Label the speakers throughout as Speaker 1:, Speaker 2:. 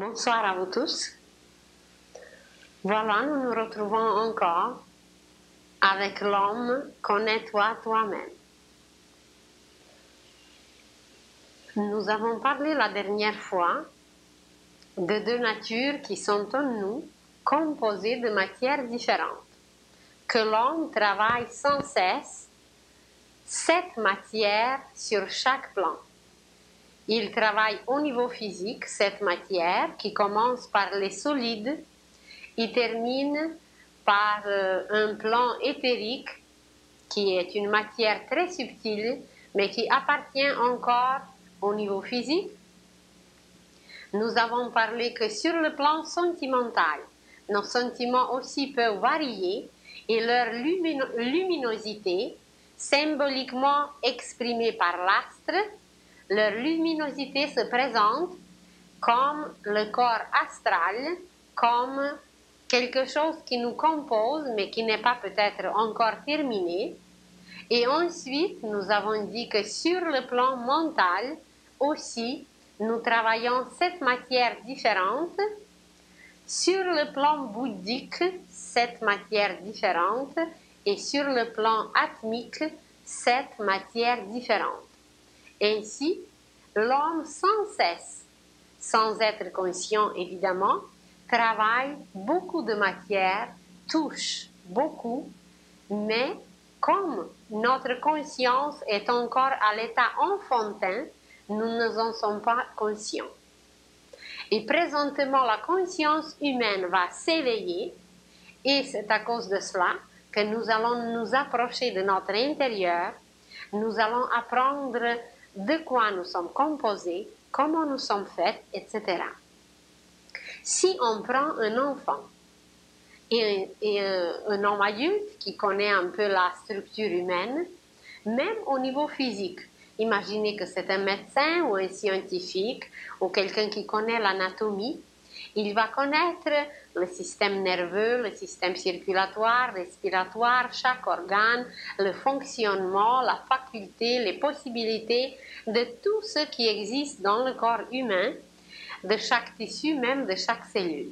Speaker 1: Bonsoir à vous tous. Voilà, nous nous retrouvons encore avec l'homme connais-toi toi-même. Nous avons parlé la dernière fois de deux natures qui sont en nous, composées de matières différentes, que l'homme travaille sans cesse cette matière sur chaque plan. Il travaille au niveau physique cette matière qui commence par les solides et termine par un plan éthérique qui est une matière très subtile mais qui appartient encore au niveau physique. Nous avons parlé que sur le plan sentimental, nos sentiments aussi peuvent varier et leur luminosité, symboliquement exprimée par l'astre, leur luminosité se présente comme le corps astral, comme quelque chose qui nous compose mais qui n'est pas peut-être encore terminé. Et ensuite, nous avons dit que sur le plan mental aussi, nous travaillons cette matière différente. Sur le plan bouddhique, cette matière différente. Et sur le plan atmique, cette matière différente. Ainsi, l'homme sans cesse, sans être conscient évidemment, travaille beaucoup de matière, touche beaucoup, mais comme notre conscience est encore à l'état enfantin, nous ne sommes pas conscients. Et présentement, la conscience humaine va s'éveiller, et c'est à cause de cela que nous allons nous approcher de notre intérieur, nous allons apprendre de quoi nous sommes composés, comment nous sommes faits, etc. Si on prend un enfant et un homme adulte qui connaît un peu la structure humaine, même au niveau physique, imaginez que c'est un médecin ou un scientifique ou quelqu'un qui connaît l'anatomie, il va connaître le système nerveux, le système circulatoire, respiratoire, chaque organe, le fonctionnement, la faculté, les possibilités de tout ce qui existe dans le corps humain, de chaque tissu, même de chaque cellule.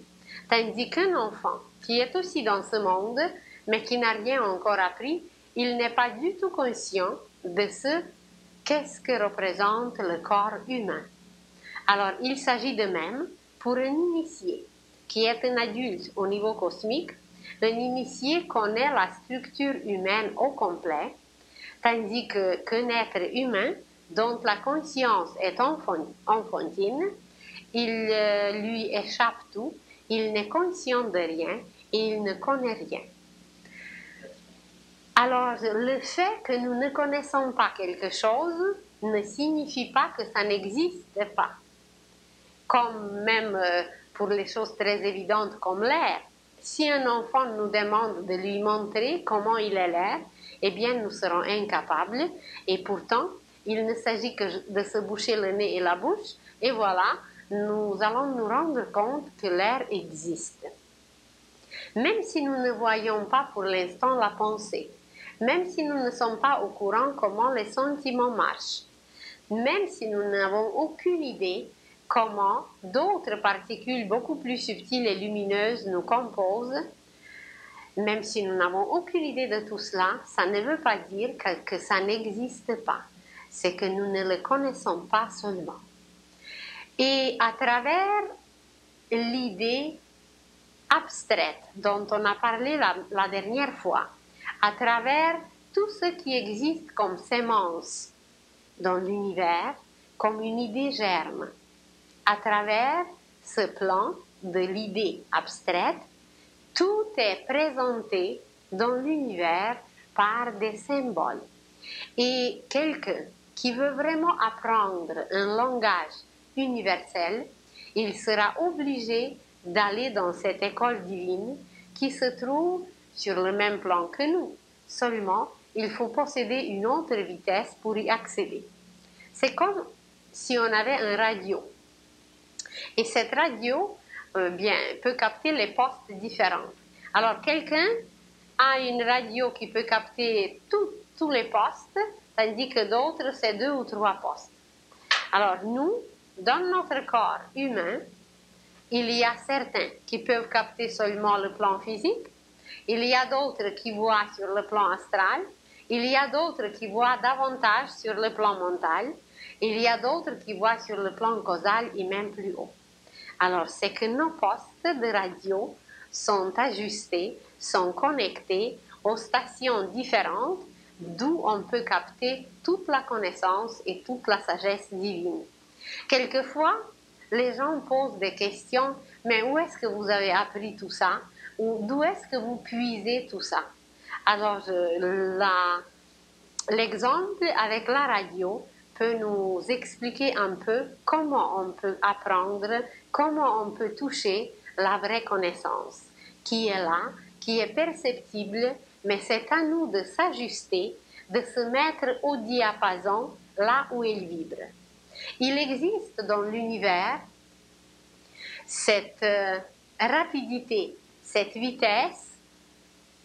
Speaker 1: Tandis qu'un enfant qui est aussi dans ce monde, mais qui n'a rien encore appris, il n'est pas du tout conscient de qu'est-ce que représente le corps humain. Alors, il s'agit de même pour un initié qui est un adulte au niveau cosmique. Un initié connaît la structure humaine au complet, tandis qu'un être humain dont la conscience est enfantine, il lui échappe tout, il n'est conscient de rien et il ne connaît rien. Alors, le fait que nous ne connaissons pas quelque chose ne signifie pas que ça n'existe pas. Comme même pour les choses très évidentes comme l'air. Si un enfant nous demande de lui montrer comment il est l'air, eh bien nous serons incapables et pourtant il ne s'agit que de se boucher le nez et la bouche et voilà, nous allons nous rendre compte que l'air existe. Même si nous ne voyons pas pour l'instant la pensée, même si nous ne sommes pas au courant comment les sentiments marchent, même si nous n'avons aucune idée comment d'autres particules beaucoup plus subtiles et lumineuses nous composent, même si nous n'avons aucune idée de tout cela, ça ne veut pas dire que ça n'existe pas. C'est que nous ne le connaissons pas seulement. Et à travers l'idée abstraite dont on a parlé la dernière fois, à travers tout ce qui existe comme sémence dans l'univers, comme une idée germe, à travers ce plan de l'idée abstraite, tout est présenté dans l'univers par des symboles. Et quelqu'un qui veut vraiment apprendre un langage universel, il sera obligé d'aller dans cette école divine qui se trouve sur le même plan que nous. Seulement, il faut posséder une autre vitesse pour y accéder. C'est comme si on avait un radio. Et cette radio peut capter les postes différents. Alors, quelqu'un a une radio qui peut capter tous les postes, tandis que d'autres, c'est 2 ou 3 postes. Alors, nous, dans notre corps humain, Il y a certains qui peuvent capter seulement le plan physique, il y a d'autres qui voient sur le plan astral, il y a d'autres qui voient davantage sur le plan mental, il y a d'autres qui voient sur le plan causal et même plus haut. Alors, c'est que nos postes de radio sont ajustés, sont connectés aux stations différentes d'où on peut capter toute la connaissance et toute la sagesse divine. Quelquefois, les gens posent des questions, mais où est-ce que vous avez appris tout ça? Ou d'où est-ce que vous puisez tout ça? Alors, l'exemple avec la radio peut nous expliquer un peu comment on peut apprendre, comment on peut toucher la vraie connaissance, qui est là, qui est perceptible, mais c'est à nous de s'ajuster, de se mettre au diapason là où elle vibre. Il existe dans l'univers cette rapidité, cette vitesse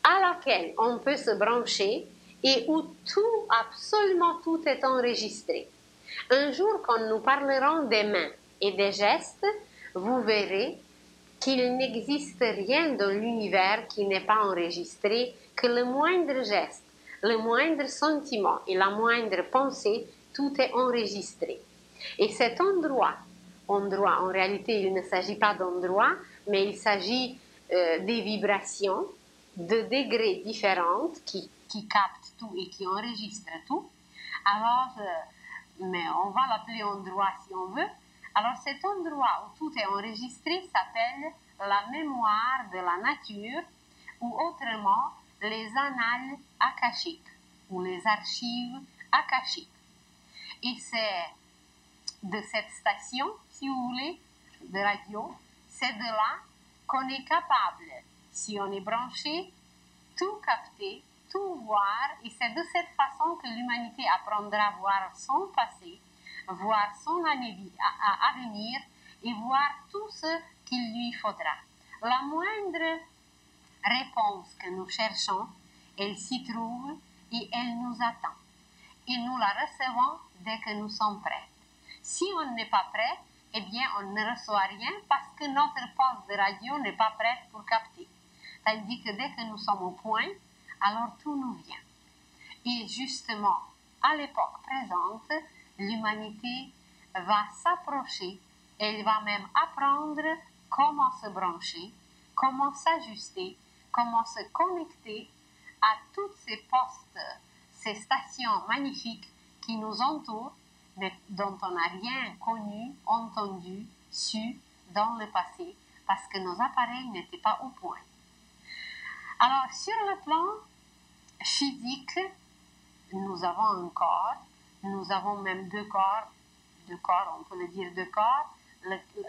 Speaker 1: à laquelle on peut se brancher et où tout, absolument tout est enregistré. Un jour, quand nous parlerons des mains et des gestes, vous verrez qu'il n'existe rien dans l'univers qui n'est pas enregistré, que le moindre geste, le moindre sentiment et la moindre pensée, tout est enregistré. Et cet endroit, en réalité, il ne s'agit pas d'endroit, mais il s'agit des vibrations de degrés différents qui captent tout et qui enregistrent tout. Alors, mais on va l'appeler endroit si on veut. Alors, cet endroit où tout est enregistré s'appelle la mémoire de la nature ou autrement les annales akashiques ou les archives akashiques. Et c'est de cette station, si vous voulez, de radio, c'est de là qu'on est capable, si on est branché, tout capter, tout voir, et c'est de cette façon que l'humanité apprendra à voir son passé, voir son avenir et voir tout ce qu'il lui faudra. La moindre réponse que nous cherchons, elle s'y trouve et elle nous attend. Et nous la recevons dès que nous sommes prêts. Si on n'est pas prêt, eh bien on ne reçoit rien parce que notre poste de radio n'est pas prêt pour capter. Tandis que dès que nous sommes au point, alors tout nous vient. Et justement, à l'époque présente, l'humanité va s'approcher, elle va même apprendre comment se brancher, comment s'ajuster, comment se connecter à toutes ces postes, ces stations magnifiques qui nous entourent, mais dont on n'a rien connu, entendu, su dans le passé, parce que nos appareils n'étaient pas au point. Alors, sur le plan physique, nous avons un corps, nous avons même deux corps, on peut le dire deux corps,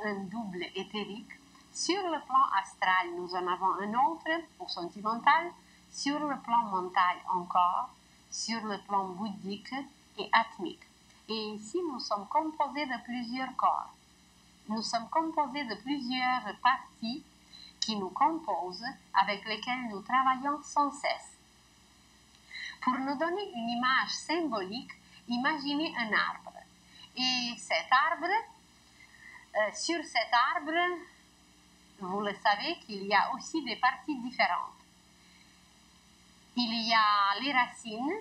Speaker 1: un double éthérique. Sur le plan astral, nous en avons un autre, ou sentimental, sur le plan mental encore, sur le plan bouddhique et atmique. Et ici, nous sommes composés de plusieurs corps. Nous sommes composés de plusieurs parties qui nous composent, avec lesquelles nous travaillons sans cesse. Pour nous donner une image symbolique, imaginez un arbre. Et cet arbre, sur cet arbre, vous le savez qu'il y a aussi des parties différentes. Il y a les racines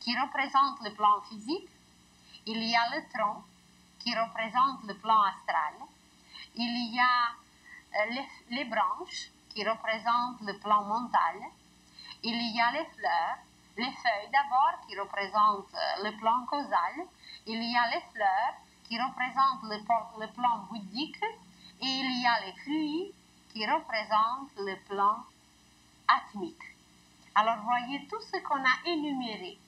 Speaker 1: qui représentent le plan physique, il y a le tronc qui représente le plan astral, il y a les branches qui représentent le plan mental, il y a les fleurs, les feuilles d'abord qui représentent le plan causal, il y a les fleurs qui représentent le plan bouddhique et il y a les fruits qui représentent le plan atmique. Alors voyez tout ce qu'on a énuméré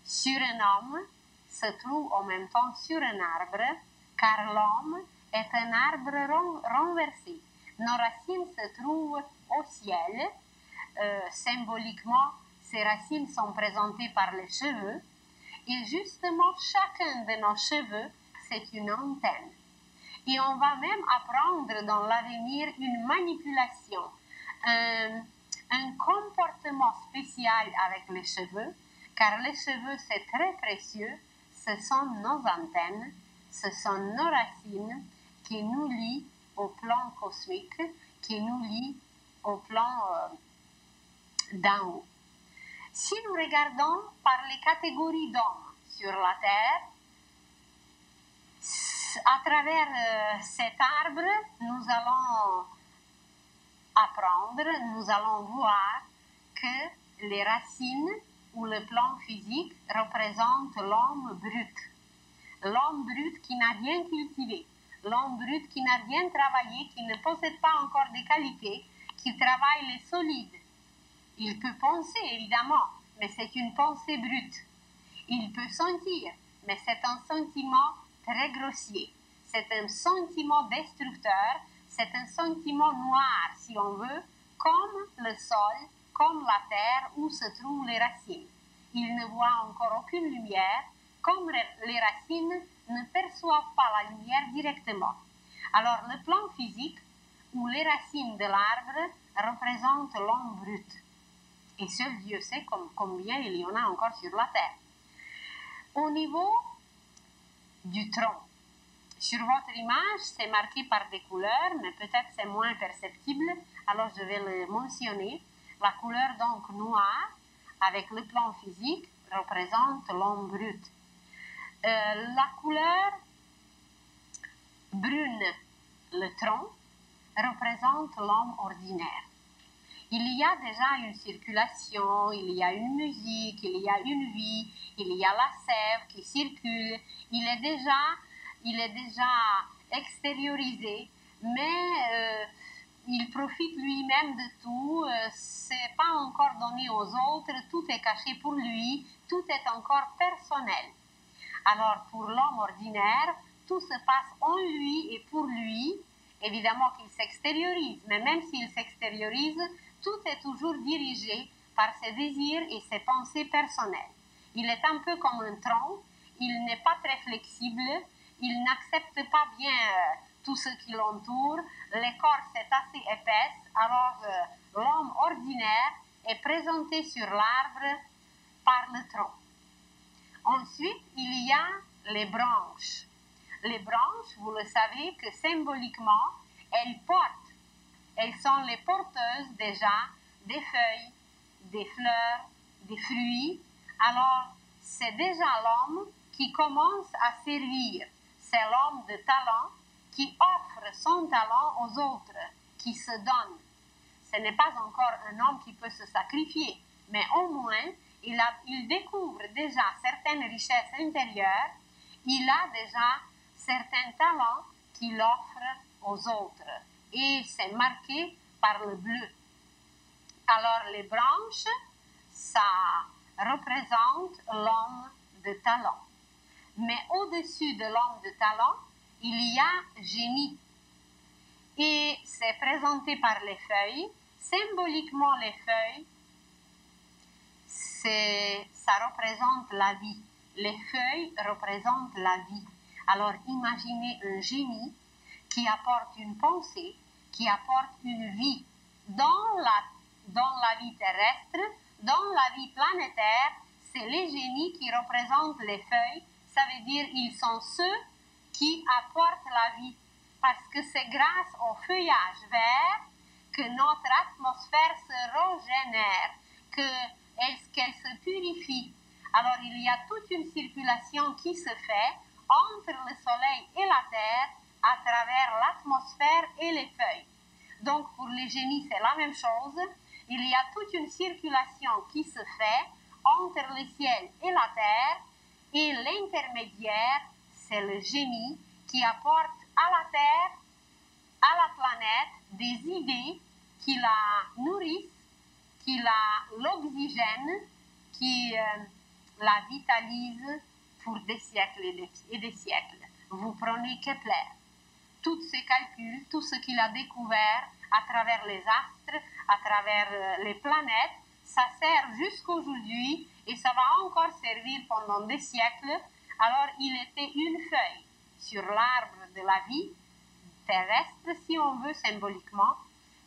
Speaker 1: sur un homme se trouve en même temps sur un arbre, car l'homme est un arbre renversé. Nos racines se trouvent au ciel. Symboliquement, ces racines sont présentées par les cheveux. Et justement, chacun de nos cheveux, c'est une antenne. Et on va même apprendre dans l'avenir une manipulation, un comportement spécial avec les cheveux, car les cheveux, c'est très précieux. Ce sont nos antennes, ce sont nos racines qui nous lient au plan cosmique qui nous lie au plan d'en haut. Si nous regardons par les catégories d'hommes sur la Terre, à travers cet arbre, nous allons apprendre, nous allons voir que les racines ou le plan physique représentent l'homme brut. L'homme brut qui n'a rien cultivé, l'homme brut qui n'a rien travaillé, qui ne possède pas encore des qualités, qui travaille les solides. Il peut penser, évidemment, mais c'est une pensée brute. Il peut sentir, mais c'est un sentiment très grossier. C'est un sentiment destructeur, c'est un sentiment noir, si on veut, comme le sol, comme la terre où se trouvent les racines. Il ne voit encore aucune lumière, comme les racines ne perçoivent pas la lumière directement. Alors le plan physique, où les racines de l'arbre représentent l'homme brut. Et seul Dieu sait combien il y en a encore sur la terre. Au niveau du tronc, sur votre image, c'est marqué par des couleurs, mais peut-être c'est moins perceptible, alors je vais le mentionner. La couleur donc noire, avec le plan physique, représente l'homme brut. La couleur brune, le tronc, représente l'homme ordinaire. Il y a déjà une circulation, il y a une musique, il y a une vie, il y a la sève qui circule, il est déjà extériorisé, mais il profite lui-même de tout, c'est pas encore donné aux autres, tout est caché pour lui, tout est encore personnel. Alors pour l'homme ordinaire, tout se passe en lui et pour lui, évidemment qu'il s'extériorise, mais même s'il s'extériorise, tout est toujours dirigé par ses désirs et ses pensées personnelles. Il est un peu comme un tronc, il n'est pas très flexible, il n'accepte pas bien tout ce qui l'entoure, l'écorce est assez épaisse, alors l'homme ordinaire est présenté sur l'arbre par le tronc. Ensuite, il y a les branches. Les branches, vous le savez que symboliquement, elles sont les porteuses déjà des feuilles, des fleurs, des fruits. Alors, c'est déjà l'homme qui commence à servir. C'est l'homme de talent qui offre son talent aux autres, qui se donne. Ce n'est pas encore un homme qui peut se sacrifier, mais au moins, il découvre déjà certaines richesses intérieures, il a déjà certains talents qu'il offre aux autres. Et c'est marqué par le bleu. Alors les branches, ça représente l'homme de talent. Mais au-dessus de l'homme de talent, il y a génie. Et c'est présenté par les feuilles. Symboliquement, les feuilles, ça représente la vie. Les feuilles représentent la vie. Alors imaginez un génie qui apporte une pensée, qui apporte une vie dans la vie terrestre, dans la vie planétaire. C'est les génies qui représentent les feuilles. Ça veut dire qu'ils sont ceux qui apportent la vie. Parce que c'est grâce au feuillage vert que notre atmosphère se régénère, qu'elle se purifie. Alors il y a toute une circulation qui se fait entre le soleil et la terre à travers l'atmosphère et les feuilles. Donc pour les génies, c'est la même chose. Il y a toute une circulation qui se fait entre le ciel et la terre, et l'intermédiaire, c'est le génie qui apporte à la terre, à la planète, des idées qui la nourrissent, qui l'oxygènent, qui la vitalisent pour des siècles et des siècles. Vous prenez Kepler, tous ses calculs, tout ce qu'il a découvert à travers les astres, à travers les planètes, ça sert jusqu'aujourd'hui et ça va encore servir pendant des siècles. Alors il était une feuille sur l'arbre de la vie terrestre, si on veut symboliquement,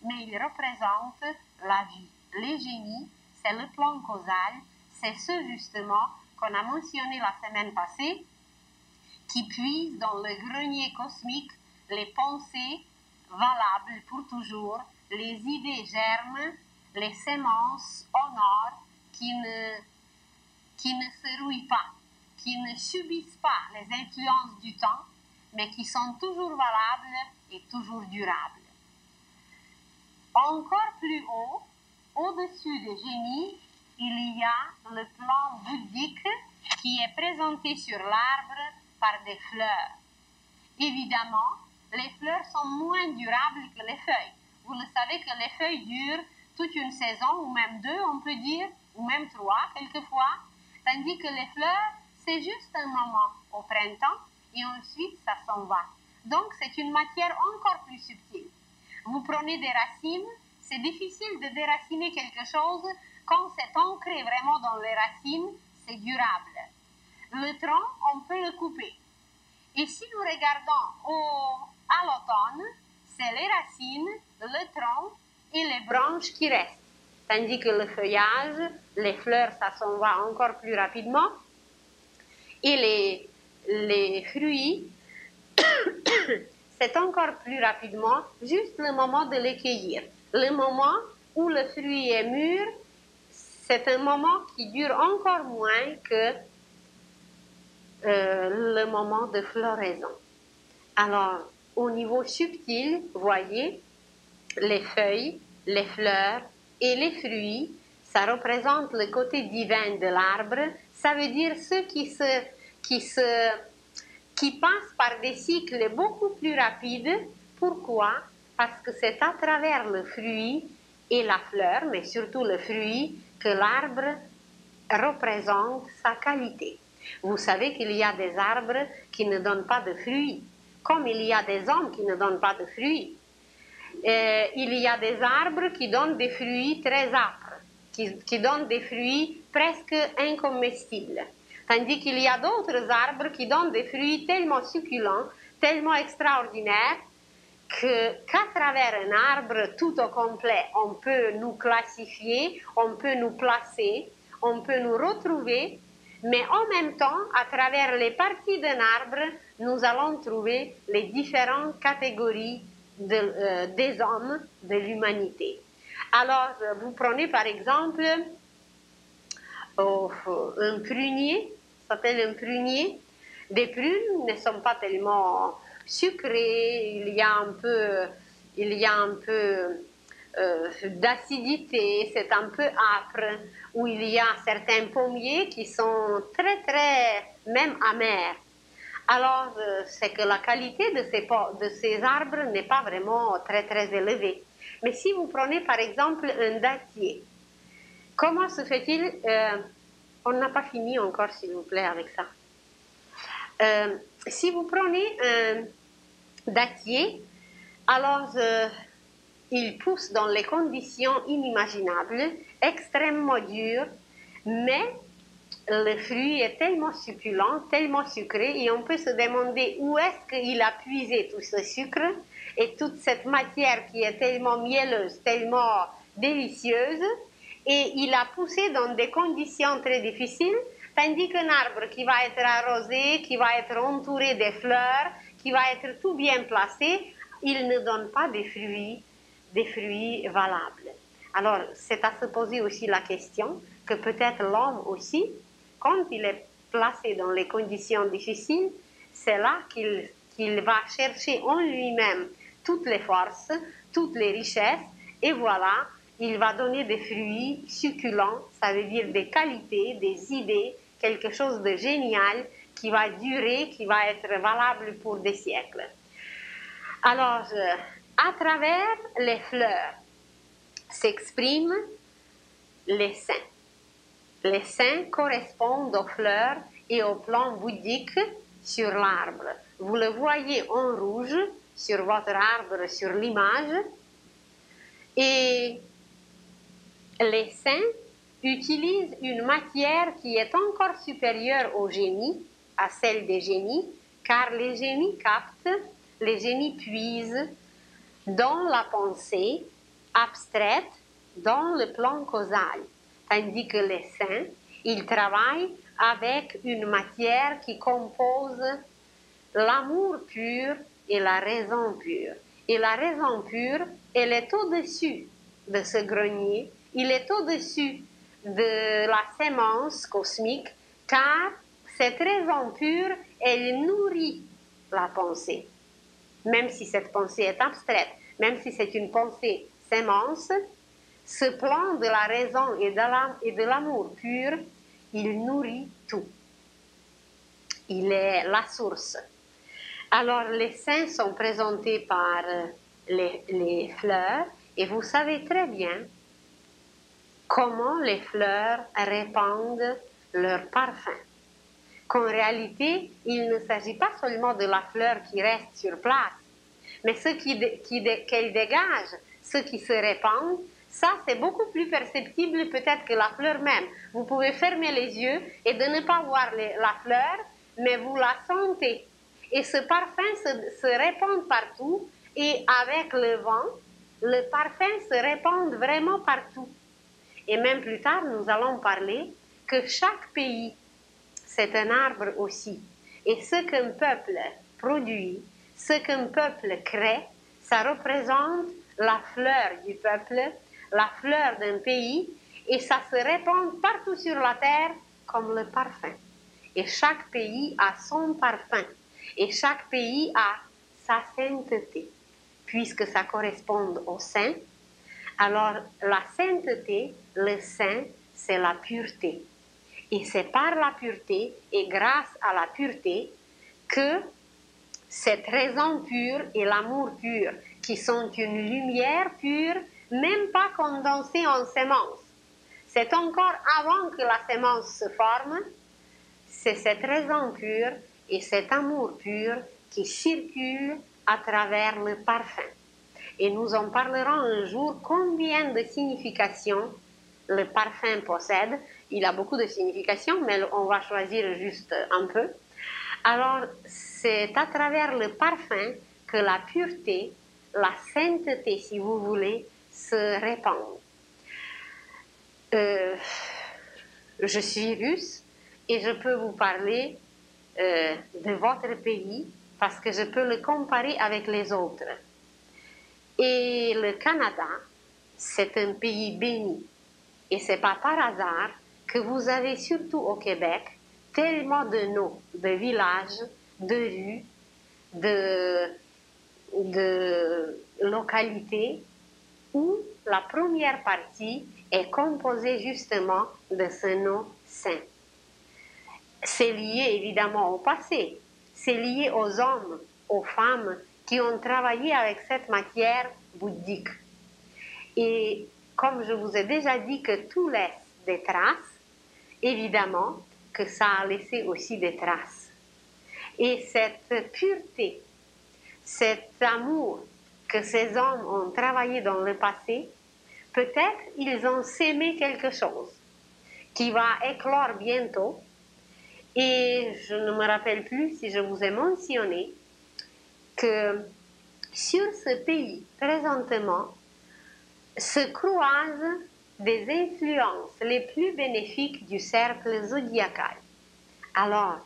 Speaker 1: mais il représente la vie. Les génies, c'est le plan causal, c'est ceux justement qu'on a mentionné la semaine passée, qui puisent dans le grenier cosmique les pensées valable pour toujours, les idées germent, les semences honorent, qui ne se rouillent pas, qui ne subissent pas les influences du temps, mais qui sont toujours valables et toujours durables. Encore plus haut, au-dessus des génies, il y a le plan bouddhique qui est présenté sur l'arbre par des fleurs. Évidemment, les fleurs sont moins durables que les feuilles. Vous le savez que les feuilles durent toute une saison, ou même 2, on peut dire, ou même 3, quelquefois, tandis que les fleurs, c'est juste un moment au printemps, et ensuite ça s'en va. Donc c'est une matière encore plus subtile. Vous prenez des racines, c'est difficile de déraciner quelque chose quand c'est ancré vraiment dans les racines, c'est durable. Le tronc, on peut le couper. Et si nous regardons à l'automne, c'est les racines, le tronc et les branches qui restent. Tandis que le feuillage, les fleurs, ça s'en va encore plus rapidement. Et les fruits, c'est encore plus rapidement, juste le moment de les cueillir. Le moment où le fruit est mûr, c'est un moment qui dure encore moins que le moment de floraison. Alors, au niveau subtil, voyez, les feuilles, les fleurs et les fruits, ça représente le côté divin de l'arbre. Ça veut dire ceux qui passent par des cycles beaucoup plus rapides. Pourquoi? Parce que c'est à travers le fruit et la fleur, mais surtout le fruit, que l'arbre représente sa qualité. Vous savez qu'il y a des arbres qui ne donnent pas de fruits, comme il y a des hommes qui ne donnent pas de fruits. Il y a des arbres qui donnent des fruits très âpres, qui donnent des fruits presque incomestibles. Tandis qu'il y a d'autres arbres qui donnent des fruits tellement succulents, tellement extraordinaires, qu'à travers un arbre tout au complet, on peut nous classifier, on peut nous placer, on peut nous retrouver, mais en même temps, à travers les parties d'un arbre, nous allons trouver les différentes catégories des hommes, de l'humanité. Alors, vous prenez par exemple un prunier, ça s'appelle un prunier. Des prunes ne sont pas tellement sucrées, il y a un peu d'acidité, c'est un peu âpre, où il y a certains pommiers qui sont très très même amers. Alors, c'est que la qualité de ces arbres n'est pas vraiment très très élevée. Mais si vous prenez par exemple un dattier, comment se fait-il on n'a pas fini encore, s'il vous plaît, avec ça. Si vous prenez un dattier, alors il pousse dans les conditions inimaginables, extrêmement dures, mais le fruit est tellement succulent, tellement sucré, et on peut se demander où est-ce qu'il a puisé tout ce sucre et toute cette matière qui est tellement mielleuse, tellement délicieuse, et il a poussé dans des conditions très difficiles, tandis qu'un arbre qui va être arrosé, qui va être entouré des fleurs, qui va être tout bien placé, il ne donne pas des fruits valables. Alors, c'est à se poser aussi la question que peut-être l'homme aussi, quand il est placé dans les conditions difficiles, c'est là qu'il va chercher en lui-même toutes les forces, toutes les richesses, et voilà, il va donner des fruits succulents, ça veut dire des qualités, des idées, quelque chose de génial qui va durer, qui va être valable pour des siècles. Alors, à travers les fleurs s'expriment les saints. Les saints correspondent aux fleurs et au plan bouddhique sur l'arbre. Vous le voyez en rouge sur votre arbre, sur l'image. Et les saints utilisent une matière qui est encore supérieure au génie, à celle des génies, car les génies captent, les génies puisent dans la pensée abstraite, dans le plan causal. Tandis que les saints, ils travaillent avec une matière qui compose l'amour pur et la raison pure. Et la raison pure, elle est au-dessus de ce grenier, il est au-dessus de la sémence cosmique, car cette raison pure, elle nourrit la pensée. Même si cette pensée est abstraite, même si c'est une pensée sémence, ce plan de la raison et de l'amour pur, il nourrit tout. Il est la source. Alors, les saints sont présentés par les fleurs, et vous savez très bien comment les fleurs répandent leur parfum. Qu'en réalité, il ne s'agit pas seulement de la fleur qui reste sur place, mais ce qu'elle dégage, ce qui se répand, ça c'est beaucoup plus perceptible peut-être que la fleur même. Vous pouvez fermer les yeux et de ne pas voir la fleur, mais vous la sentez. Et ce parfum se répand partout, et avec le vent, le parfum se répand vraiment partout. Et même plus tard, nous allons parler que chaque pays, c'est un arbre aussi. Et ce qu'un peuple produit, ce qu'un peuple crée, ça représente la fleur du peuple, la fleur d'un pays, et ça se répand partout sur la terre comme le parfum. Et chaque pays a son parfum, et chaque pays a sa sainteté, puisque ça correspond au saint. Alors la sainteté, le saint, c'est la pureté. Et c'est par la pureté et grâce à la pureté que cette raison pure et l'amour pur, qui sont une lumière pure, même pas condensée en sémence. C'est encore avant que la sémence se forme, c'est cette raison pure et cet amour pur qui circulent à travers le parfum. Et nous en parlerons un jour combien de significations le parfum possède. Il a beaucoup de significations, mais on va choisir juste un peu. Alors, c'est à travers le parfum que la pureté, la sainteté, si vous voulez, se répand. Je suis russe et je peux vous parler de votre pays parce que je peux le comparer avec les autres. Et le Canada, c'est un pays béni. Et ce n'est pas par hasard que vous avez, surtout au Québec, tellement de noms, de villages, de rues, de localités où la première partie est composée justement de ce nom saint. C'est lié évidemment au passé, c'est lié aux hommes, aux femmes qui ont travaillé avec cette matière bouddhique. Et comme je vous ai déjà dit que tout laisse des traces, évidemment que ça a laissé aussi des traces. Et cette pureté, cet amour que ces hommes ont travaillé dans le passé, peut-être ils ont sémé quelque chose qui va éclore bientôt. Et je ne me rappelle plus si je vous ai mentionné que sur ce pays, présentement, se croisent des influences les plus bénéfiques du cercle zodiacal. Alors,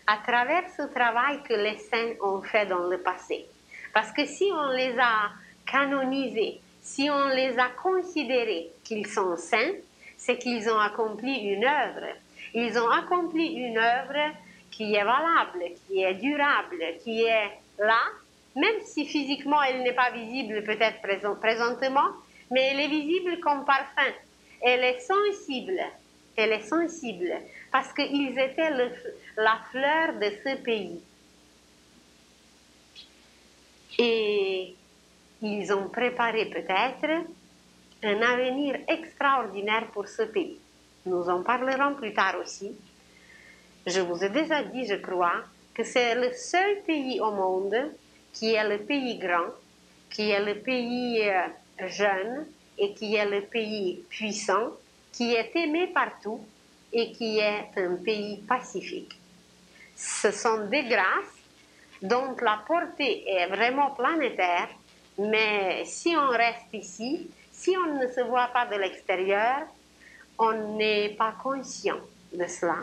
Speaker 1: à travers ce travail que les saints ont fait dans le passé, parce que si on les a canonisés, si on les a considérés qu'ils sont saints, c'est qu'ils ont accompli une œuvre. Ils ont accompli une œuvre qui est valable, qui est durable, qui est là, même si physiquement elle n'est pas visible peut-être présentement, mais elle est visible comme parfum. Elle est sensible. Elle est sensible parce qu'ils étaient la fleur de ce pays. Et ils ont préparé peut-être un avenir extraordinaire pour ce pays. Nous en parlerons plus tard aussi. Je vous ai déjà dit, je crois, que c'est le seul pays au monde qui est le pays grand, qui est le pays jeune et qui est le pays puissant, qui est aimé partout et qui est un pays pacifique. Ce sont des grâces dont la portée est vraiment planétaire, mais si on reste ici, si on ne se voit pas de l'extérieur, on n'est pas conscient de cela.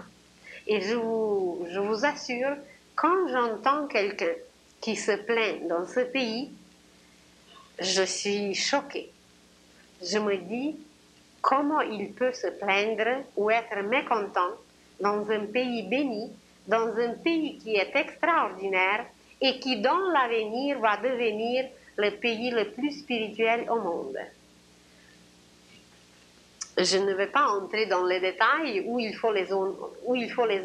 Speaker 1: Et je vous assure, quand j'entends quelqu'un qui se plaint dans ce pays, je suis choquée. Je me dis comment il peut se plaindre ou être mécontent dans un pays béni, dans un pays qui est extraordinaire et qui dans l'avenir va devenir le pays le plus spirituel au monde. Je ne vais pas entrer dans les détails où il faut les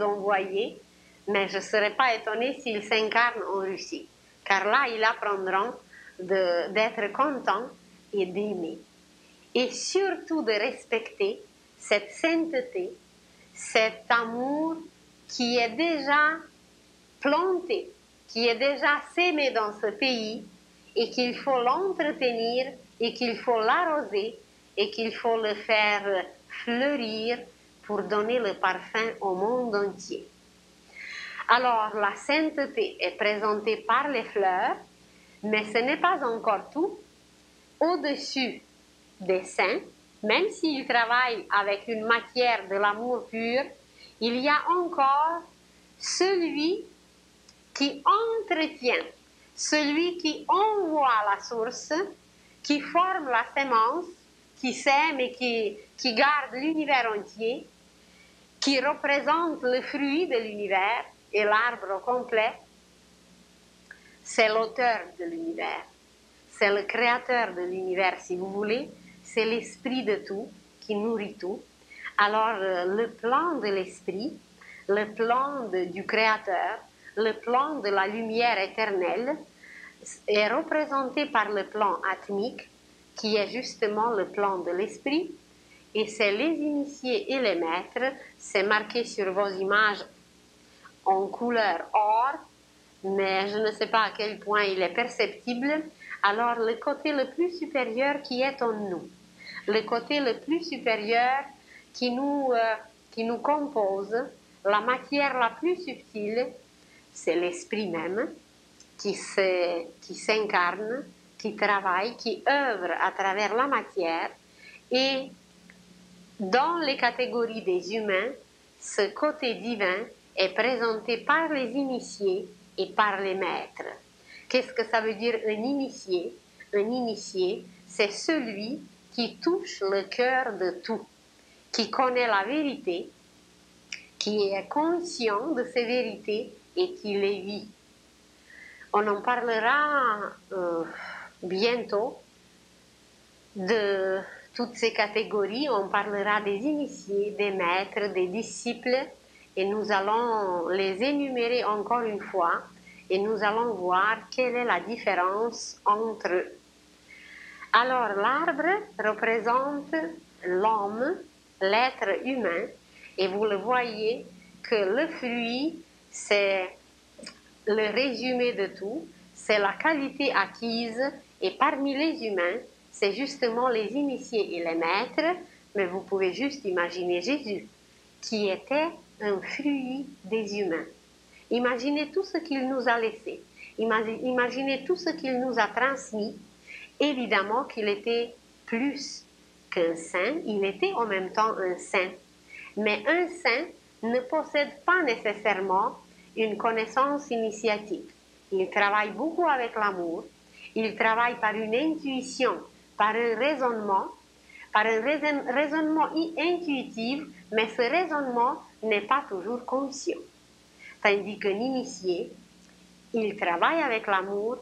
Speaker 1: envoyer, mais je ne serais pas étonnée s'ils s'incarnent en Russie, car là, ils apprendront d'être contents et d'aimer. Et surtout de respecter cette sainteté, cet amour qui est déjà planté, qui est déjà sémé dans ce pays et qu'il faut l'entretenir et qu'il faut l'arroser et qu'il faut le faire fleurir pour donner le parfum au monde entier. Alors, la sainteté est présentée par les fleurs, mais ce n'est pas encore tout. Au-dessus des saints, même s'ils travaillent avec une matière de l'amour pur, il y a encore celui qui entretient, celui qui envoie la source, qui forme la sémence, qui sème et qui garde l'univers entier, qui représente le fruit de l'univers et l'arbre au complet. C'est l'auteur de l'univers, c'est le créateur de l'univers si vous voulez, c'est l'esprit de tout qui nourrit tout. Alors le plan de l'esprit, le plan du créateur, le plan de la lumière éternelle est représenté par le plan atmique qui est justement le plan de l'esprit et c'est les initiés et les maîtres, c'est marqué sur vos images en couleur or, mais je ne sais pas à quel point il est perceptible. Alors le côté le plus supérieur qui est en nous, le côté le plus supérieur qui nous compose, la matière la plus subtile, c'est l'esprit même qui s'incarne, qui travaille, qui œuvre à travers la matière. Et dans les catégories des humains, ce côté divin est présenté par les initiés et par les maîtres. Qu'est-ce que ça veut dire un initié? Un initié, c'est celui qui touche le cœur de tout, qui connaît la vérité, qui est conscient de ces vérités et qui les vit. On en parlera bientôt de toutes ces catégories, on parlera des initiés, des maîtres, des disciples, et nous allons les énumérer encore une fois, et nous allons voir quelle est la différence entre eux. Alors l'arbre représente l'homme, l'être humain, et vous le voyez que le fruit, c'est le résumé de tout, c'est la qualité acquise, et parmi les humains, c'est justement les initiés et les maîtres, mais vous pouvez juste imaginer Jésus, qui était un fruit des humains. Imaginez tout ce qu'il nous a laissé, imaginez tout ce qu'il nous a transmis. Évidemment qu'il était plus qu'un saint, il était en même temps un saint. Mais un saint ne possède pas nécessairement une connaissance initiatique. Il travaille beaucoup avec l'amour, il travaille par une intuition, par un raisonnement intuitif, mais ce raisonnement n'est pas toujours conscient. Tandis qu'un initié, il travaille avec l'amour,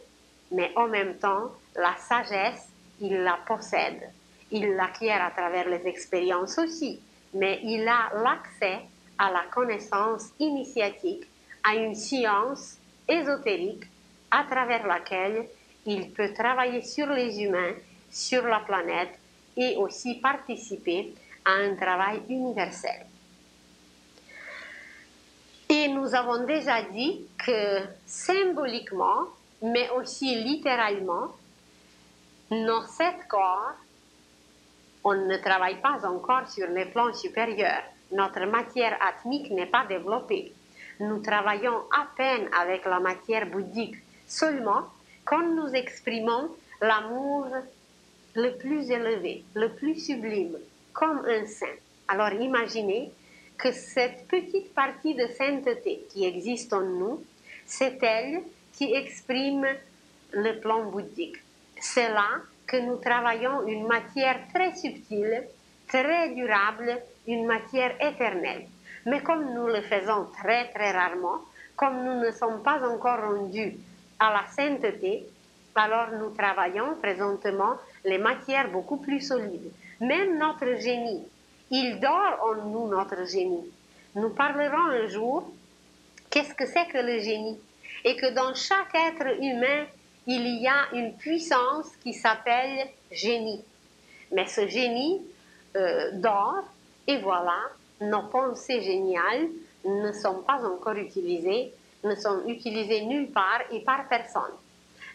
Speaker 1: mais en même temps, la sagesse, il la possède. Il l'acquiert à travers les expériences aussi, mais il a l'accès à la connaissance initiatique, à une science ésotérique à travers laquelle il peut travailler sur les humains, sur la planète et aussi participer à un travail universel. Et nous avons déjà dit que symboliquement, mais aussi littéralement, nos 7 corps, on ne travaille pas encore sur les plans supérieurs. Notre matière atmique n'est pas développée. Nous travaillons à peine avec la matière bouddhique. Seulement, quand nous exprimons l'amour le plus élevé, le plus sublime, comme un saint. Alors imaginez que cette petite partie de sainteté qui existe en nous, c'est elle qui exprime le plan bouddhique. c'est là que nous travaillons une matière très subtile, très durable, une matière éternelle. Mais comme nous le faisons très très rarement, comme nous ne sommes pas encore rendus à la sainteté, alors nous travaillons présentement les matières beaucoup plus solides. Même notre génie, il dort en nous, notre génie. Nous parlerons un jour qu'est-ce que c'est que le génie et que dans chaque être humain, il y a une puissance qui s'appelle génie. Mais ce génie dort et voilà, nos pensées géniales ne sont pas encore utilisées, ne sont utilisées nulle part et par personne.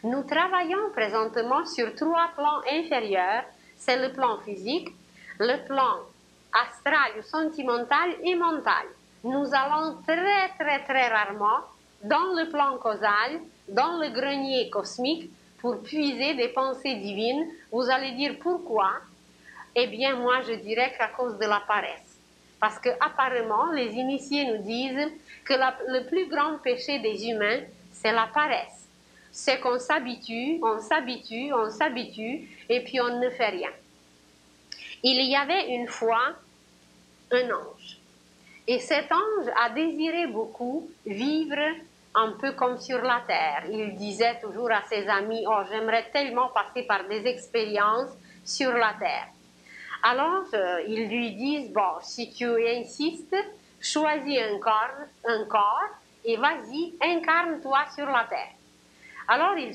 Speaker 1: Nous travaillons présentement sur 3 plans inférieurs, c'est le plan physique, le plan astral ou sentimental et mental. Nous allons très très très rarement dans le plan causal, dans le grenier cosmique pour puiser des pensées divines. Vous allez dire pourquoi? Eh bien moi je dirais qu'à cause de la paresse. Parce que apparemment les initiés nous disent que le plus grand péché des humains c'est la paresse. C'est qu'on s'habitue, on s'habitue, on s'habitue, et puis on ne fait rien. Il y avait une fois un ange. Et cet ange a désiré beaucoup vivre un peu comme sur la terre. Il disait toujours à ses amis, « Oh, j'aimerais tellement passer par des expériences sur la terre. » Alors, ils lui disent, « Bon, si tu insistes, choisis un corps et vas-y, incarne-toi sur la terre. » Alors il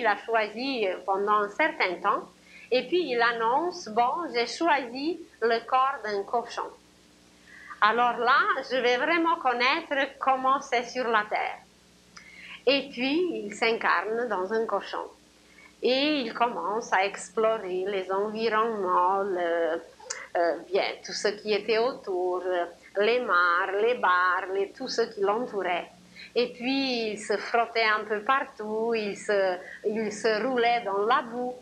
Speaker 1: a choisi pendant un certain temps, et puis il annonce, bon, j'ai choisi le corps d'un cochon. Alors là, je vais vraiment connaître comment c'est sur la terre. Et puis il s'incarne dans un cochon. Et il commence à explorer les environnements, bien, tout ce qui était autour, les mares, les bars, tout ce qui l'entourait. Et puis, il se frottait un peu partout, il se roulait dans la boue.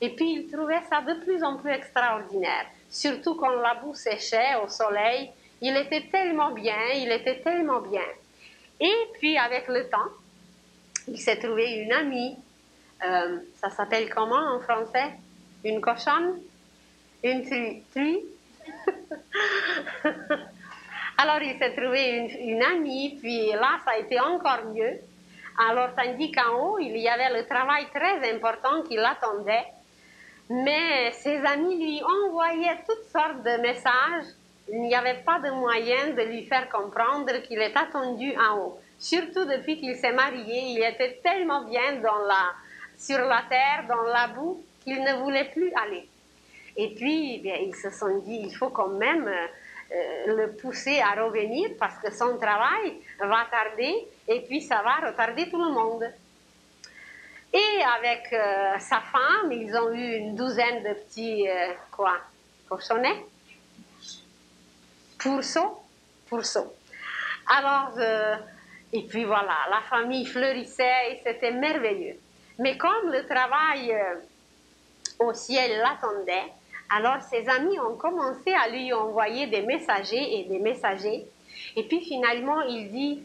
Speaker 1: Et puis, il trouvait ça de plus en plus extraordinaire. Surtout quand la boue séchait au soleil, il était tellement bien, il était tellement bien. Et puis, avec le temps, il s'est trouvé une amie. Ça s'appelle comment en français? Une cochonne? Une truie? Alors il s'est trouvé une amie, puis là ça a été encore mieux. Alors tandis qu'en haut il y avait le travail très important qui l'attendait, mais ses amis lui envoyaient toutes sortes de messages. Il n'y avait pas de moyen de lui faire comprendre qu'il est attendu en haut. Surtout depuis qu'il s'est marié, il était tellement bien sur la terre, dans la boue, qu'il ne voulait plus aller. Et puis, bien, ils se sont dit, il faut quand même le pousser à revenir parce que son travail va tarder et puis ça va retarder tout le monde. Et avec sa femme, ils ont eu une douzaine de petits, cochonnets? Pourceaux. Alors, et puis voilà, la famille fleurissait et c'était merveilleux. Mais comme le travail au ciel l'attendait, alors ses amis ont commencé à lui envoyer des messagers et des messagers. Et puis finalement, il dit,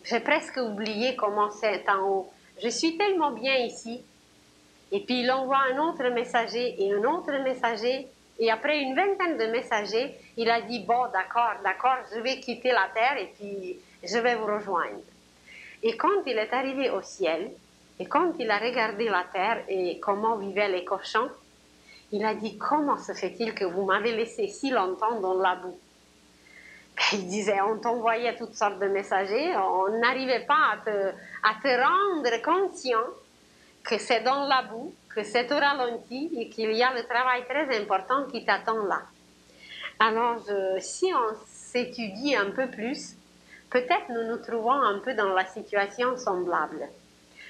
Speaker 1: j'ai presque oublié comment c'est en haut. Je suis tellement bien ici. Et puis il envoie un autre messager et un autre messager. Et après une vingtaine de messagers, il a dit, bon, d'accord, je vais quitter la terre et puis je vais vous rejoindre. Et quand il est arrivé au ciel, et quand il a regardé la terre et comment vivaient les cochons, il a dit, comment se fait-il que vous m'avez laissé si longtemps dans la boue? Il disait, on t'envoyait toutes sortes de messagers, on n'arrivait pas à te rendre conscient que c'est dans la boue, que c'est au ralenti et qu'il y a le travail très important qui t'attend là. Alors, si on s'étudie un peu plus, peut-être nous nous trouvons un peu dans la situation semblable.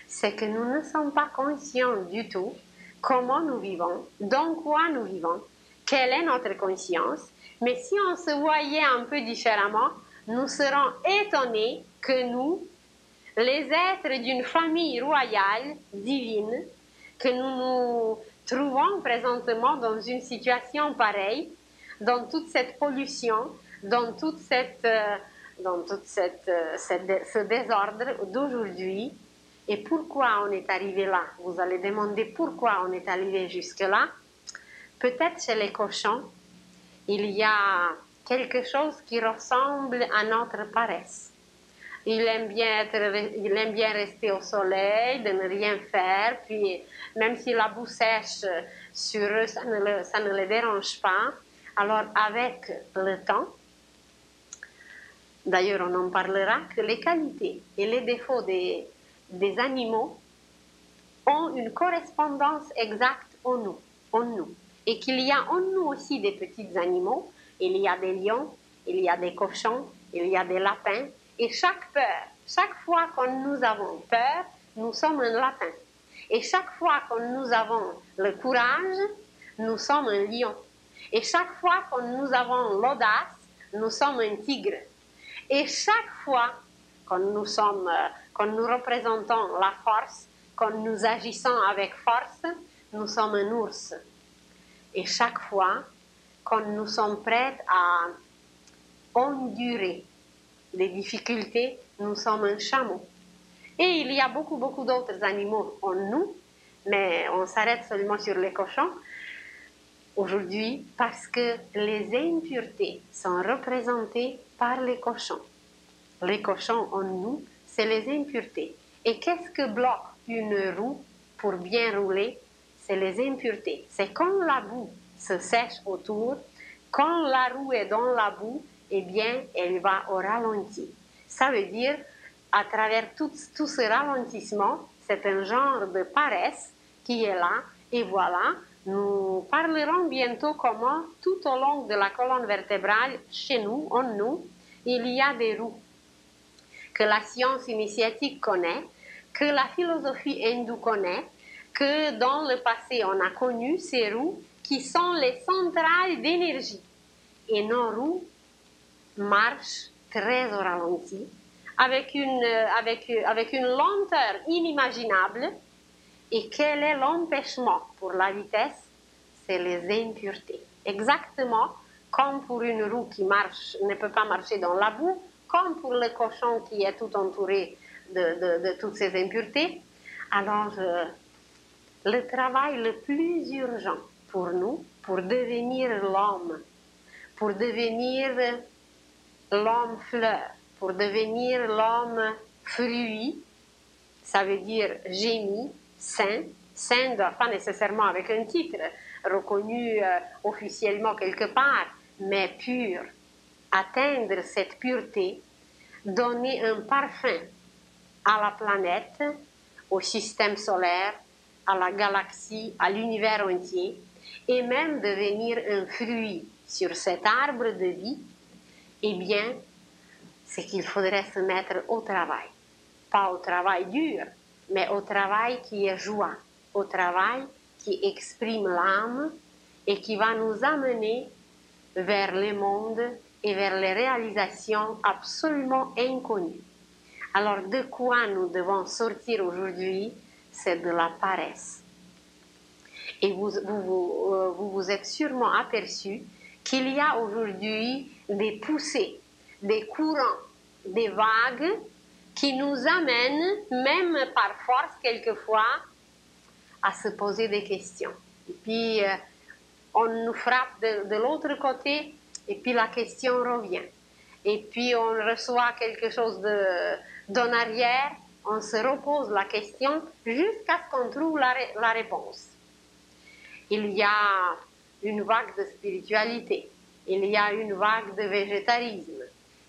Speaker 1: C'est que nous ne sommes pas conscients du tout comment nous vivons, dans quoi nous vivons, quelle est notre conscience. Mais si on se voyait un peu différemment, nous serons étonnés que nous, les êtres d'une famille royale, divine, que nous nous trouvons présentement dans une situation pareille, dans toute cette pollution, dans tout ce désordre d'aujourd'hui, Et pourquoi on est arrivé là? Vous allez demander pourquoi on est arrivé jusque-là. Peut-être chez les cochons, il y a quelque chose qui ressemble à notre paresse. Il aime bien rester au soleil, de ne rien faire, puis même si la boue sèche sur eux, ça ne les dérange pas. Alors avec le temps, d'ailleurs on en parlera, que les qualités et les défauts des animaux ont une correspondance exacte en nous. Et qu'il y a en nous aussi des petits animaux, il y a des lions, il y a des cochons, il y a des lapins, et chaque fois que nous avons peur, nous sommes un lapin. Et chaque fois que nous avons le courage, nous sommes un lion. Et chaque fois que nous avons l'audace, nous sommes un tigre. Et chaque fois que nous représentons la force, quand nous agissons avec force, nous sommes un ours. Et chaque fois, quand nous sommes prêts à endurer des difficultés, nous sommes un chameau. Et il y a beaucoup d'autres animaux en nous, mais on s'arrête seulement sur les cochons aujourd'hui parce que les impuretés sont représentées par les cochons. Les cochons en nous, c'est les impuretés. Et qu'est-ce que bloque une roue pour bien rouler? C'est les impuretés. C'est quand la boue se sèche autour, quand la roue est dans la boue, eh bien, elle va au ralenti. Ça veut dire, à travers tout ce ralentissement, c'est un genre de paresse qui est là. Et voilà, nous parlerons bientôt comment, tout au long de la colonne vertébrale, chez nous, en nous, il y a des roues que la science initiatique connaît, que la philosophie hindoue connaît, que dans le passé on a connu ces roues qui sont les centrales d'énergie. Et nos roues marchent très au ralenti, avec une lenteur inimaginable. Et quel est l'empêchement pour la vitesse? C'est les impuretés. Exactement comme pour une roue qui ne peut pas marcher dans la boue, comme pour le cochon qui est tout entouré de toutes ces impuretés. Alors, le travail le plus urgent pour nous, pour devenir l'homme, pour devenir l'homme fleur, pour devenir l'homme fruit, ça veut dire génie, saint pas nécessairement avec un titre reconnu officiellement quelque part, mais pur. Atteindre cette pureté, donner un parfum à la planète, au système solaire, à la galaxie, à l'univers entier, et même devenir un fruit sur cet arbre de vie, eh bien, c'est qu'il faudrait se mettre au travail. Pas au travail dur, mais au travail qui est joie, au travail qui exprime l'âme et qui va nous amener vers le monde et vers les réalisations absolument inconnues. Alors, de quoi nous devons sortir aujourd'hui? C'est de la paresse. Et vous êtes sûrement aperçu qu'il y a aujourd'hui des poussées, des courants, des vagues qui nous amènent, même par force quelquefois, à se poser des questions. Et puis, on nous frappe de l'autre côté, et puis la question revient. Et puis, on reçoit quelque chose d'en arrière, on se repose la question jusqu'à ce qu'on trouve la réponse. Il y a une vague de spiritualité, il y a une vague de végétarisme,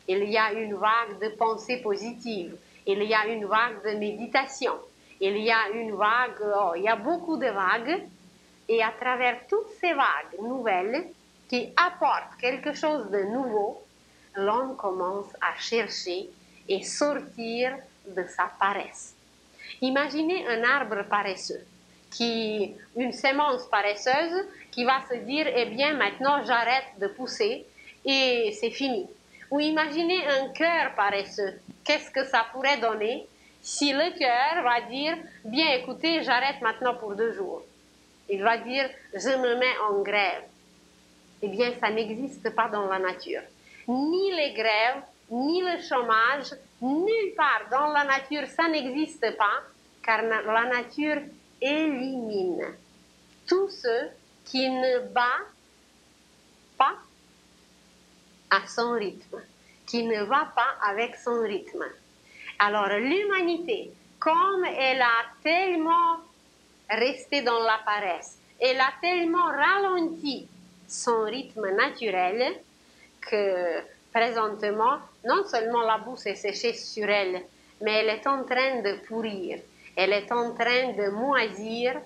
Speaker 1: il y a une vague de pensée positive, il y a une vague de méditation, il y a une vague, il y a beaucoup de vagues, et à travers toutes ces vagues nouvelles qui apportent quelque chose de nouveau, l'homme commence à chercher et sortir de sa paresse. Imaginez un arbre paresseux, une sémence paresseuse qui va se dire, eh bien maintenant j'arrête de pousser et c'est fini. Ou imaginez un cœur paresseux, qu'est-ce que ça pourrait donner si le cœur va dire, bien écoutez, j'arrête maintenant pour 2 jours. Il va dire, je me mets en grève. Eh bien, ça n'existe pas dans la nature. Ni les grèves, ni le chômage, nulle part dans la nature, ça n'existe pas. car la nature élimine tout ce qui ne bat pas à son rythme, qui ne va pas avec son rythme. Alors l'humanité, comme elle a tellement resté dans la paresse, elle a tellement ralenti son rythme naturel que présentement, non seulement la boue s'est séchée sur elle, mais elle est en train de pourrir, elle est en train de moisir,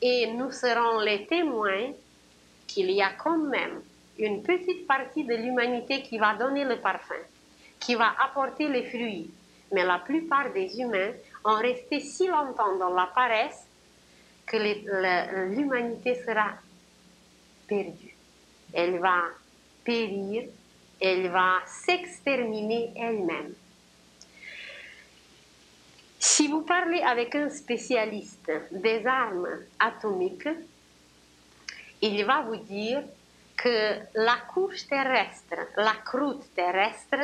Speaker 1: et nous serons les témoins qu'il y a quand même une petite partie de l'humanité qui va donner le parfum, qui va apporter les fruits. Mais la plupart des humains ont resté si longtemps dans la paresse que l'humanité sera perdue. Elle va périr, elle va s'exterminer elle-même. Si vous parlez avec un spécialiste des armes atomiques, il va vous dire que la couche terrestre, la croûte terrestre,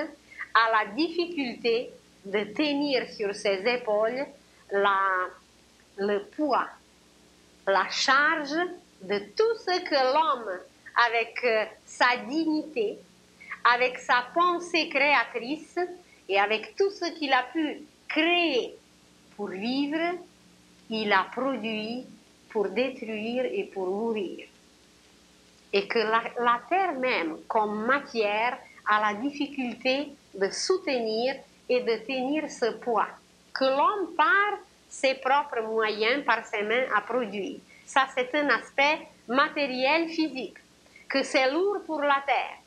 Speaker 1: a la difficulté de tenir sur ses épaules le poids, la charge de tout ce que l'homme, avec sa dignité, avec sa pensée créatrice et avec tout ce qu'il a pu créer pour vivre, il a produit pour détruire et pour mourir. Et que la terre même, comme matière, a la difficulté de soutenir et de tenir ce poids que l'homme, par ses propres moyens, par ses mains, a produit. Ça, c'est un aspect matériel, physique, que c'est lourd pour la terre,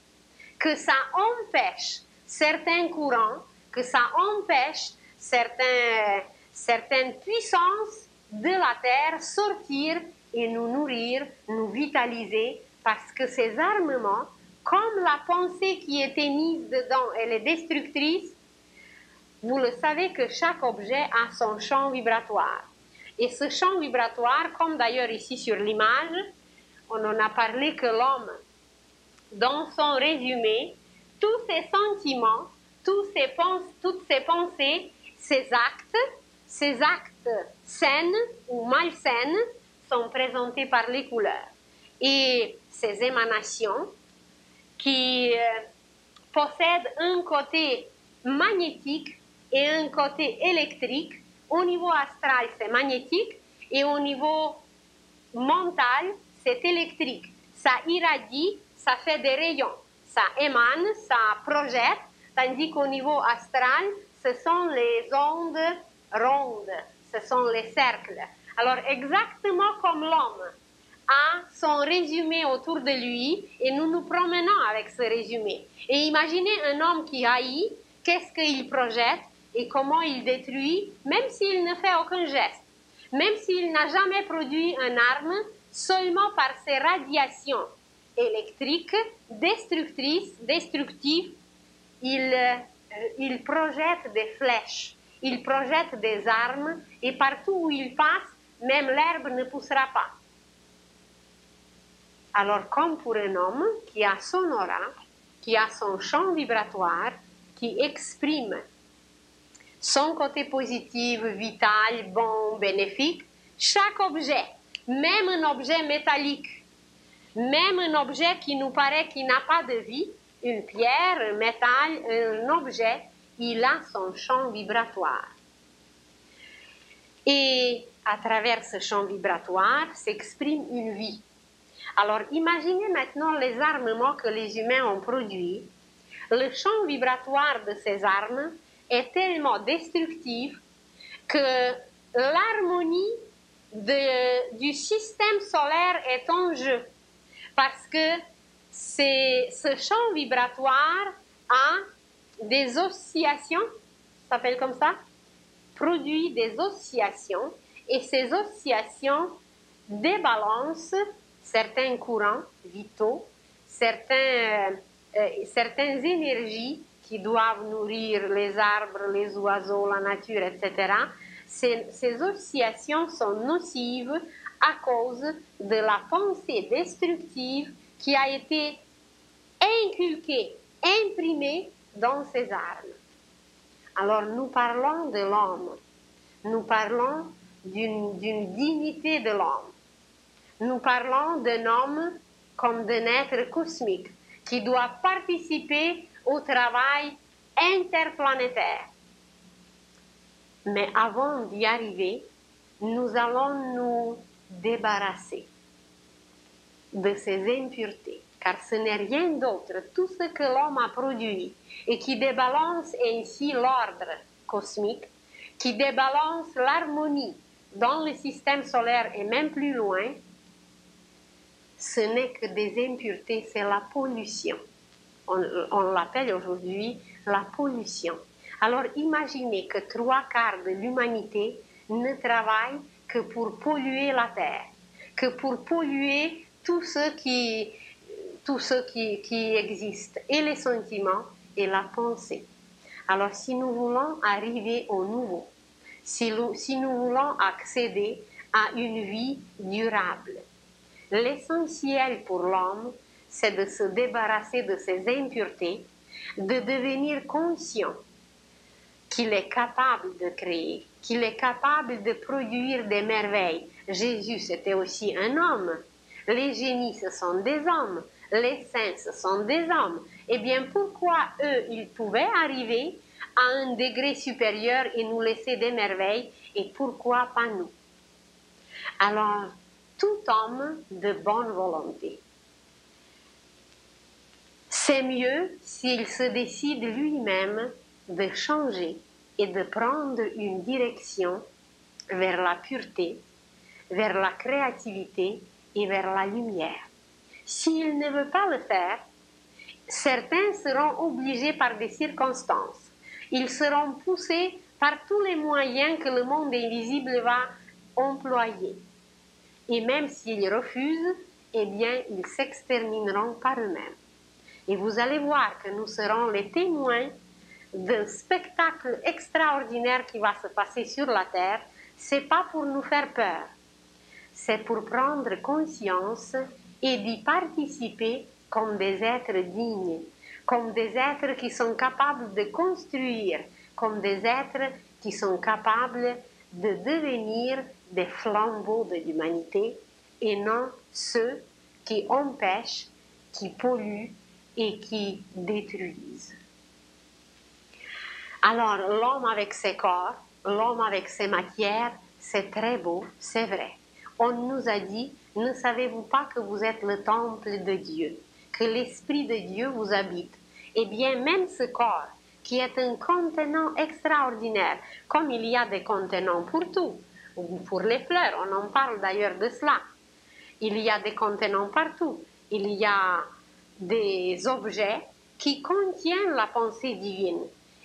Speaker 1: que ça empêche certains courants, que ça empêche certaines puissances de la terre sortir et nous nourrir, nous vitaliser, parce que ces armements, comme la pensée qui était mise dedans, elle est destructrice, vous le savez que chaque objet a son champ vibratoire. Et ce champ vibratoire, comme d'ailleurs ici sur l'image, on en a parlé que l'homme, dans son résumé, tous ses sentiments, toutes ses pensées, ses actes sains ou malsains sont présentés par les couleurs. Et ces émanations qui possèdent un côté magnétique et un côté électrique, au niveau astral c'est magnétique et au niveau mental c'est électrique. Ça irradie, ça fait des rayons, ça émane, ça projette, tandis qu'au niveau astral, ce sont les ondes rondes, ce sont les cercles. Alors exactement comme l'homme a son résumé autour de lui et nous nous promenons avec ce résumé. Et imaginez un homme qui haït, qu'est-ce qu'il projette et comment il détruit, même s'il ne fait aucun geste, même s'il n'a jamais produit une arme, seulement par ses radiations électriques, destructives, il projette des flèches, il projette des armes et partout où il passe, même l'herbe ne poussera pas. Alors, comme pour un homme qui a son aura, qui a son champ vibratoire, qui exprime son côté positif, vital, bon, bénéfique, chaque objet, même un objet métallique, même un objet qui nous paraît qu'il n'a pas de vie, une pierre, un métal, un objet, il a son champ vibratoire. Et à travers ce champ vibratoire s'exprime une vie. Alors, imaginez maintenant les armements que les humains ont produits. Le champ vibratoire de ces armes est tellement destructif que l'harmonie du système solaire est en jeu. Parce que ce champ vibratoire a des oscillations, ça s'appelle comme ça, produit des oscillations, et ces oscillations débalancent certains courants vitaux, certaines énergies qui doivent nourrir les arbres, les oiseaux, la nature, etc. Ces oscillations sont nocives à cause de la pensée destructive qui a été inculquée, imprimée dans ces armes. Alors nous parlons de l'homme, nous parlons d'une dignité de l'homme. Nous parlons d'un homme comme d'un être cosmique qui doit participer au travail interplanétaire. Mais avant d'y arriver, nous allons nous débarrasser de ces impuretés, car ce n'est rien d'autre, tout ce que l'homme a produit et qui débalance ainsi l'ordre cosmique, qui débalance l'harmonie dans le système solaire et même plus loin, ce n'est que des impuretés, c'est la pollution. On l'appelle aujourd'hui la pollution. Alors imaginez que 3/4 de l'humanité ne travaille que pour polluer la terre, que pour polluer tout ce qui existe, et les sentiments et la pensée. Alors si nous voulons arriver au nouveau, si nous voulons accéder à une vie durable, l'essentiel pour l'homme, c'est de se débarrasser de ces impuretés, de devenir conscient qu'il est capable de créer, qu'il est capable de produire des merveilles. Jésus, c'était aussi un homme. Les génies, ce sont des hommes. Les saints, ce sont des hommes. Eh bien, pourquoi eux, ils pouvaient arriver à un degré supérieur et nous laisser des merveilles, et pourquoi pas nous? Alors, tout homme de bonne volonté, c'est mieux s'il se décide lui-même de changer et de prendre une direction vers la pureté, vers la créativité et vers la lumière. S'il ne veut pas le faire, certains seront obligés par des circonstances. Ils seront poussés par tous les moyens que le monde invisible va employer. Et même s'ils refusent, eh bien, ils s'extermineront par eux-mêmes. Et vous allez voir que nous serons les témoins d'un spectacle extraordinaire qui va se passer sur la terre. C'est pas pour nous faire peur, c'est pour prendre conscience et d'y participer comme des êtres dignes, comme des êtres qui sont capables de construire, comme des êtres qui sont capables de devenir des flambeaux de l'humanité et non ceux qui empêchent, qui polluent et qui détruisent. Alors, l'homme avec ses corps, l'homme avec ses matières, c'est très beau, c'est vrai. On nous a dit, ne savez-vous pas que vous êtes le temple de Dieu, que l'Esprit de Dieu vous habite? Eh bien, même ce corps, qui est un contenant extraordinaire, comme il y a des contenants pour tout, pour les fleurs, on en parle d'ailleurs de cela. Il y a des contenants partout, il y a des objets qui contiennent la pensée divine.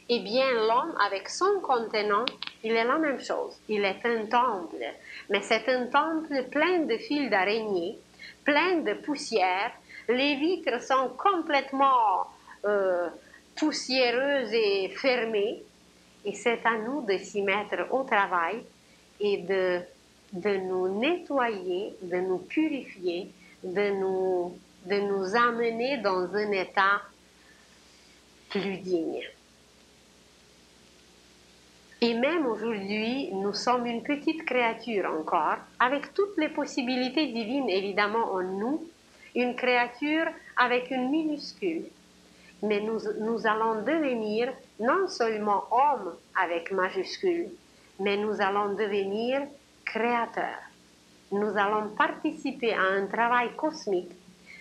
Speaker 1: Eh bien, l'homme, avec son contenant, il est la même chose. Il est un temple, mais c'est un temple plein de fils d'araignée, plein de poussière. Les vitres sont complètement poussiéreuses et fermées. Et c'est à nous de s'y mettre au travail et de nous nettoyer, de nous purifier, de nous amener dans un état plus digne. Et même aujourd'hui, nous sommes une petite créature encore, avec toutes les possibilités divines évidemment en nous, une créature avec une minuscule. Mais nous allons devenir non seulement hommes avec majuscule, mais nous allons devenir créateurs. Nous allons participer à un travail cosmique.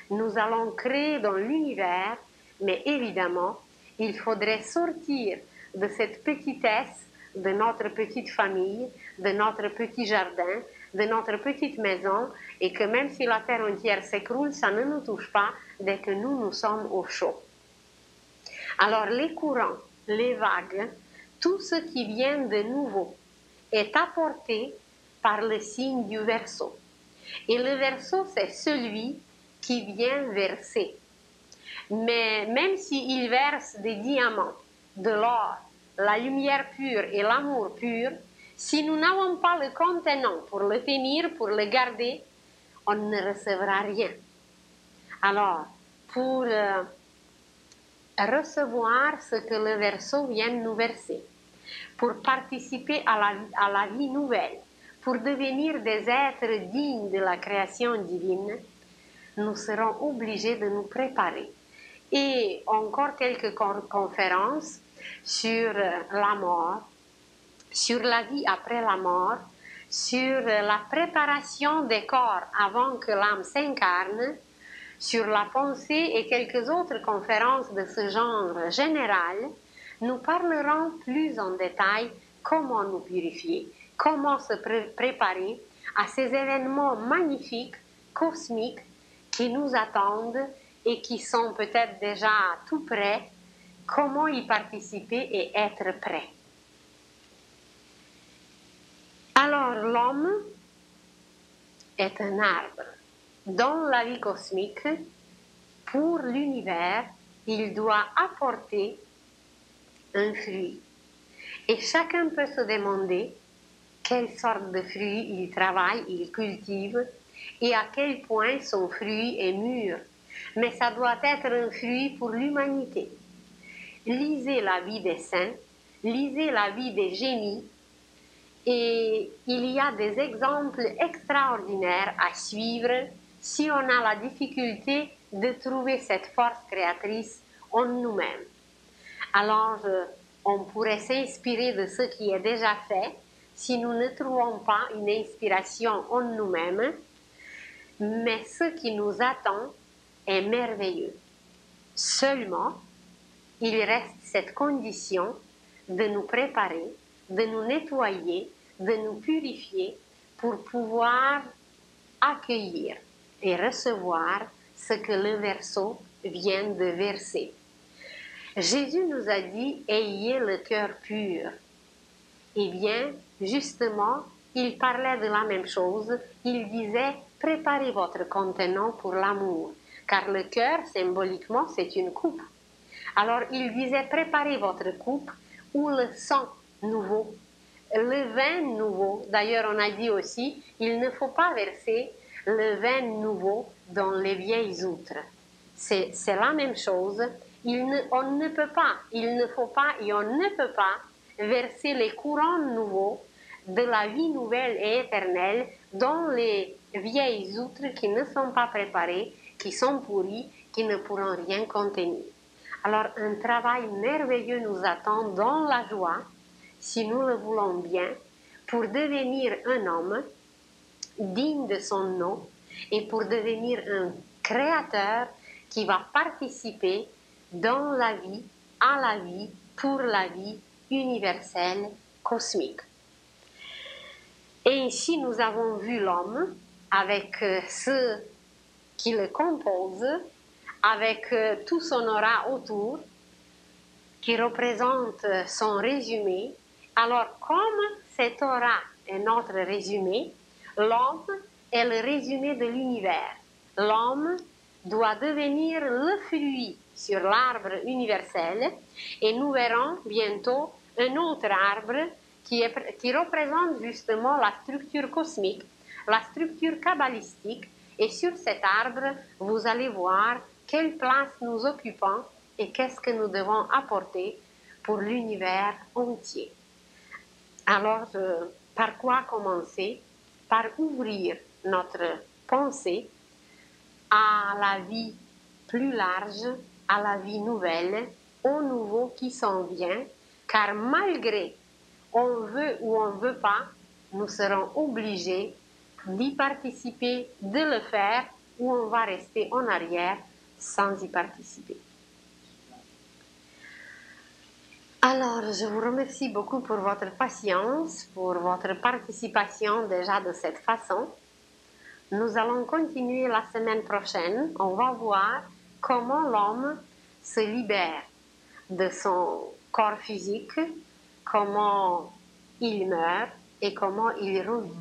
Speaker 1: Nous allons créer dans l'univers, mais évidemment, il faudrait sortir de cette petitesse de notre petite famille, de notre petit jardin, de notre petite maison, et que même si la terre entière s'écroule, ça ne nous touche pas dès que nous sommes au chaud. Alors les courants, les vagues, tout ce qui vient de nouveau est apporté par le signe du Verseau. Et le Verseau, c'est celui qui vient verser. Mais même s'il verse des diamants, de l'or, la lumière pure et l'amour pur, si nous n'avons pas le contenant pour le tenir, pour le garder, on ne recevra rien. Alors, pour recevoir ce que le Verseau vient nous verser, pour participer à la vie nouvelle, pour devenir des êtres dignes de la création divine, nous serons obligés de nous préparer. Et encore quelques conférences sur la mort, sur la vie après la mort, sur la préparation des corps avant que l'âme s'incarne, sur la pensée et quelques autres conférences de ce genre général, nous parlerons plus en détail comment nous purifier, comment se préparer à ces événements magnifiques, cosmiques, qui nous attendent et qui sont peut-être déjà tout près, comment y participer et être prêt. Alors l'homme est un arbre. Dans la vie cosmique, pour l'univers, il doit apporter un fruit. Et chacun peut se demander quelle sorte de fruit il travaille, il cultive, et à quel point son fruit est mûr. Mais ça doit être un fruit pour l'humanité. Lisez la vie des saints, lisez la vie des génies, et il y a des exemples extraordinaires à suivre si on a la difficulté de trouver cette force créatrice en nous-mêmes. Alors, on pourrait s'inspirer de ce qui est déjà fait si nous ne trouvons pas une inspiration en nous-mêmes, mais ce qui nous attend est merveilleux. Seulement, il reste cette condition de nous préparer, de nous nettoyer, de nous purifier pour pouvoir accueillir et recevoir ce que le verseau vient de verser. Jésus nous a dit « Ayez le cœur pur ». Eh bien, justement, il parlait de la même chose. Il disait « Préparez votre contenant pour l'amour », car le cœur, symboliquement, c'est une coupe. Alors, il disait « Préparez votre coupe ou le sang nouveau, le vin nouveau ». D'ailleurs, on a dit aussi « Il ne faut pas verser le vin nouveau dans les vieilles outres ». C'est la même chose. On ne peut pas, il ne faut pas et on ne peut pas verser les courants nouveaux de la vie nouvelle et éternelle dans les vieilles outres qui ne sont pas préparées, qui sont pourries, qui ne pourront rien contenir. Alors un travail merveilleux nous attend dans la joie, si nous le voulons bien, pour devenir un homme digne de son nom et pour devenir un créateur qui va participer dans la vie, à la vie, pour la vie universelle, cosmique. Et ici, nous avons vu l'homme avec ceux qui le composent, avec tout son aura autour, qui représente son résumé. Alors, comme cette aura est notre résumé, l'homme est le résumé de l'univers. L'homme doit devenir le fruit sur l'arbre universel et nous verrons bientôt un autre arbre qui représente justement la structure cosmique, la structure kabbalistique, et sur cet arbre, vous allez voir quelle place nous occupons et qu'est-ce que nous devons apporter pour l'univers entier. Alors, par quoi commencer? Par ouvrir notre pensée à la vie plus large, à la vie nouvelle, au nouveau qui s'en vient, car malgré on veut ou on ne veut pas, nous serons obligés d'y participer, de le faire, ou on va rester en arrière sans y participer. Alors, je vous remercie beaucoup pour votre patience, pour votre participation déjà de cette façon. Nous allons continuer la semaine prochaine. On va voir comment l'homme se libère de son corps physique, comment il meurt et comment il revit.